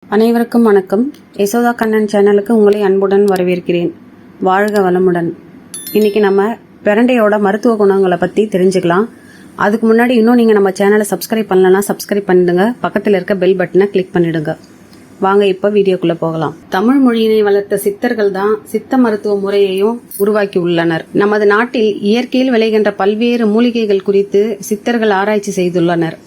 அனைவருக்கும் வணக்கம். யசோதா கண்ணன் சேனலுக்கு உங்களை அன்புடன் வரவேற்கிறேன். வாழ்க வளமுடன். இன்னைக்கு நம்ம பிரண்டையோட மருத்துவ குணங்களை பற்றி தெரிஞ்சுக்கலாம். அதுக்கு முன்னாடி இன்னும் நீங்கள் நம்ம சேனலை சப்ஸ்கிரைப் பண்ணலன்னா சப்ஸ்கிரைப் பண்ணிடுங்க. பக்கத்தில் இருக்க பெல் பட்டனை கிளிக் பண்ணிடுங்க. வாங்க இப்போ வீடியோக்குள்ளே போகலாம். தமிழ் மொழியினை வளர்த்த சித்தர்கள் தான் சித்த மருத்துவ முறையையும் உருவாக்கி உள்ளனர். நமது நாட்டில் இயற்கையில் விளைகின்ற பல்வேறு மூலிகைகள் குறித்து சித்தர்கள் ஆராய்ச்சி செய்துள்ளனர்.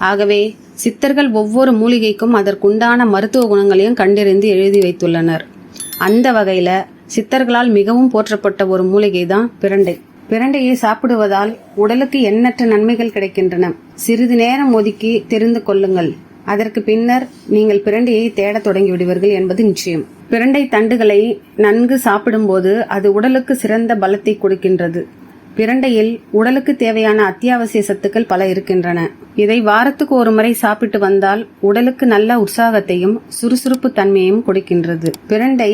ஆகவே சித்தர்கள் ஒவ்வொரு மூலிகைக்கும் அதற்குண்டான மருத்துவ குணங்களையும் கண்டறிந்து எழுதி வைத்துள்ளனர். அந்த வகையில சித்தர்களால் மிகவும் போற்றப்பட்ட ஒரு மூலிகை தான் பிரண்டை. பிரண்டையை சாப்பிடுவதால் உடலுக்கு எண்ணற்ற நன்மைகள் கிடைக்கின்றன. சிறிது நேரம் ஒதுக்கி தெரிந்து கொள்ளுங்கள். அதற்கு பின்னர் நீங்கள் பிரண்டையை தேடத் தொடங்கி விடுவீர்கள் என்பது நிச்சயம். பிரண்டை தண்டுகளை நன்கு சாப்பிடும்போது அது உடலுக்கு சிறந்த பலத்தை கொடுக்கின்றது. பிரண்டையில் உடலுக்கு தேவையான அத்தியாவசிய சத்துக்கள் பல இருக்கின்றன. இதை வாரத்துக்கு ஒரு முறை சாப்பிட்டு வந்தால் உடலுக்கு நல்ல உற்சாகத்தையும் சுறுசுறுப்பு தன்மையையும் கொடுக்கின்றது. பிரண்டை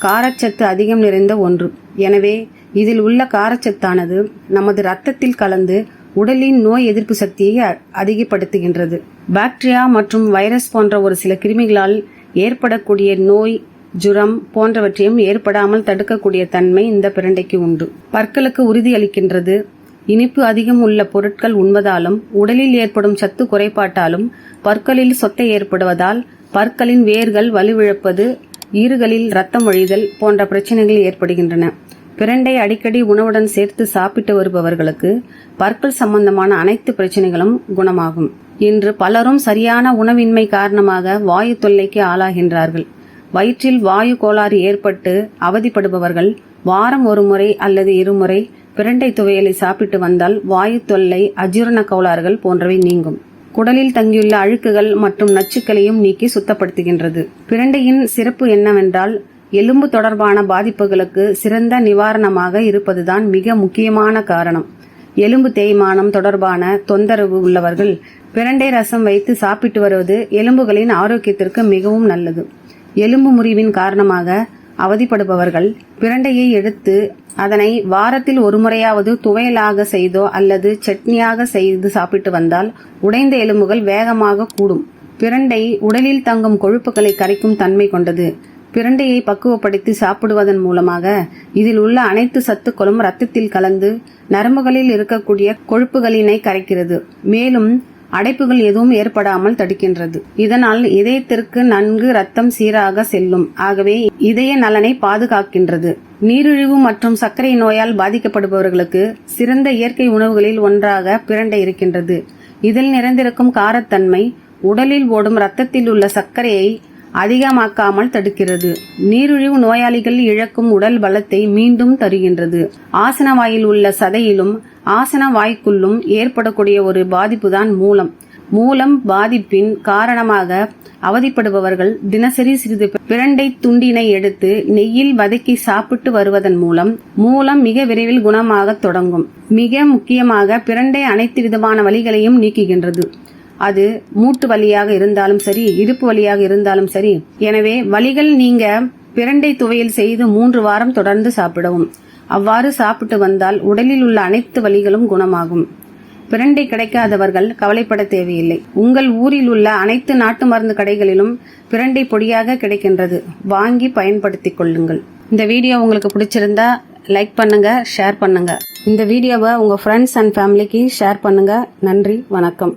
காரச்சத்து அதிகம் நிறைந்த ஒன்று. எனவே இதில் உள்ள காரச்சத்தானது நமது இரத்தத்தில் கலந்து உடலின் நோய் எதிர்ப்பு சக்தியை அதிகப்படுத்துகின்றது. பாக்டீரியா மற்றும் வைரஸ் போன்ற ஒரு சில கிருமிகளால் ஏற்படக்கூடிய நோய், ஜுரம் போன்றவற்றையும் ஏற்படாமல் தடுக்கக்கூடிய தன்மை இந்த பிரண்டைக்கு உண்டு. பற்களுக்கு உறுதி அளிக்கின்றது. இனிப்பு அதிகம் உள்ள பொருட்கள் உண்பதாலும் உடலில் ஏற்படும் சத்து குறைபாட்டாலும் பற்களில் சொத்தை ஏற்படுவதால் பற்களின் வேர்கள் வலுவிழப்பது, ஈறுகளில் ரத்தம் வழிதல் போன்ற பிரச்சனைகள் ஏற்படுகின்றன. பிரண்டை அடிக்கடி உணவுடன் சேர்த்து சாப்பிட்டு வருபவர்களுக்கு பற்கள் சம்பந்தமான அனைத்து பிரச்சனைகளும் குணமாகும். இன்று பலரும் சரியான உணவின்மை காரணமாக வாயு தொல்லைக்கு ஆளாகின்றார்கள். வயிற்றில் வாயு கோளாறு ஏற்பட்டு அவதிப்படுபவர்கள் வாரம் ஒரு முறை அல்லது இருமுறை பிரண்டை துவையலை சாப்பிட்டு வந்தால் வாயு தொல்லை, அஜீரண கோளாறுகள் போன்றவை நீங்கும். குடலில் தங்கியுள்ள அழுக்குகள் மற்றும் நச்சுக்களையும் நீக்கி சுத்தப்படுத்துகின்றது. பிரண்டையின் சிறப்பு என்னவென்றால் எலும்பு தொடர்பான பாதிப்புகளுக்கு சிறந்த நிவாரணமாக இருப்பதுதான் மிக முக்கியமான காரணம். எலும்பு தேய்மானம் தொடர்பான தொந்தரவு உள்ளவர்கள் பிரண்டை ரசம் வைத்து சாப்பிட்டு வருவது எலும்புகளின் ஆரோக்கியத்திற்கு மிகவும் நல்லது. எலும்பு முறிவின் காரணமாக அவதிப்படுபவர்கள் பிரண்டையை எடுத்து அதனை வாரத்தில் ஒரு முறையாவது துவையலாக செய்தோ அல்லது சட்னியாக செய்து சாப்பிட்டு வந்தால் உடைந்த எலும்புகள் வேகமாக கூடும். பிரண்டை உடலில் தங்கும் கொழுப்புகளை கரைக்கும் தன்மை கொண்டது. பிரண்டையை பக்குவப்படுத்தி சாப்பிடுவதன் மூலமாக இதில் உள்ள அனைத்து சத்துக்களும் இரத்தத்தில் கலந்து நரம்புகளில் இருக்கக்கூடிய கொழுப்புகளினை கரைக்கிறது. மேலும் அடைப்புகள் எதுவும் ஏற்படாமல் தடுக்கின்றது. இதனால் இதயத்திற்கு நன்கு ரத்தம் சீராக செல்லும். ஆகவே இதய நலனை பாதுகாக்கின்றது. நீரிழிவு மற்றும் சர்க்கரை நோயால் பாதிக்கப்படுபவர்களுக்கு சிறந்த இயற்கை உணவுகளில் ஒன்றாக பிரண்டை இருக்கின்றது. இதில் நிறைந்திருக்கும் காரத்தன்மை உடலில் ஓடும் இரத்தத்தில் உள்ள சர்க்கரையை அதிகமாக்காமல் தடுக்கிறது. நீரிழிவு நோயாளிகள் இழக்கும் உடல் பலத்தை மீண்டும் தருகின்றது. ஆசன வாயில் உள்ள சதையிலும் ஆசன வாய்க்குள்ளும் ஏற்படக்கூடிய ஒரு பாதிப்புதான் மூலம் பாதிப்பின் காரணமாக அவதிப்படுபவர்கள் தினசரி சிறிது பிரண்டை துண்டினை எடுத்து நெய்யில் வதக்கி சாப்பிட்டு வருவதன் மூலம் மிக விரைவில் குணமாக தொடங்கும். மிக முக்கியமாக பிரண்டை அனைத்து விதமான வலிகளையும் நீக்குகின்றது. அது மூட்டு வலியாக இருந்தாலும் சரி, இடுப்பு வலியாக இருந்தாலும் சரி. எனவே வலிகள் நீங்க பிரண்டை துவையல் செய்து 3 வாரம் தொடர்ந்து சாப்பிடவும். அவ்வாறு சாப்பிட்டு வந்தால் உடலில் உள்ள அனைத்து வலிகளும் குணமாகும். பிரண்டை கிடைக்காதவர்கள் கவலைப்பட தேவையில்லை. உங்கள் ஊரில் உள்ள அனைத்து நாட்டு மருந்து கடைகளிலும் பிரண்டை பொடியாக கிடைக்கின்றது. வாங்கி பயன்படுத்திக் கொள்ளுங்கள். இந்த வீடியோ உங்களுக்கு பிடிச்சிருந்தா லைக் பண்ணுங்க, ஷேர் பண்ணுங்க. இந்த வீடியோவை உங்க ஃப்ரெண்ட்ஸ் அண்ட் ஃபேமிலிக்கு ஷேர் பண்ணுங்க. நன்றி, வணக்கம்.